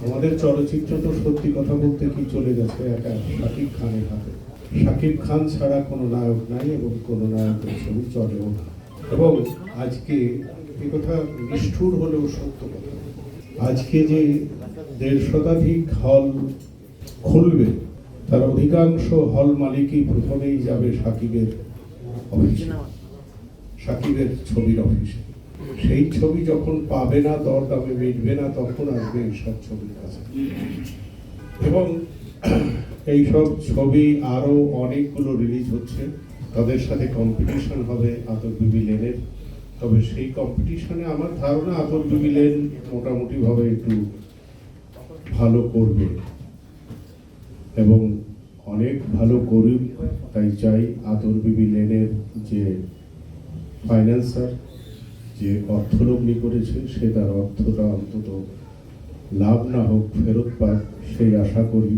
আমাদের চলচ্চিত্র তো সত্যি কথা বলতে কি চলে গেছে একটা শাকিব খানের হাতে। শাকিব খান ছাড়া কোনো নায়ক নাই এবং কোনো নায়কের ছবি চলেও না। এবং আজকে এ কথা নিষ্ঠুর হলেও সত্য কথা, আজকে যে ১৫০ শতাধিক হল খুলবে তার অধিকাংশ হল মালিকই প্রথমেই যাবে শাকিবের অফিসে, শাকিবের ছবির অফিসে। সেই ছবি যখন পাবে না, দরদামে মিটবে না, তখন আসবে এইসব ছবির কাছে। এবং এইসব ছবি আরো অনেকগুলো রিলিজ হচ্ছে, তাদের সাথে কম্পিটিশন হবে আতর বিবি লেনের। তবে সেই কম্পিটিশনে আমার ধারণা আতর বিবি লেন মোটামুটি ভাবে একটু ভালো করবে এবং অনেক ভালো করুক, তাই চাই আতর বিবি লেনের যে ফাইন্যান্সার, যে অর্থলগ্নি করেছে সে তার অর্থটা অন্তত লাভ না হোক, ফেরত পাক, সেই আশা করি।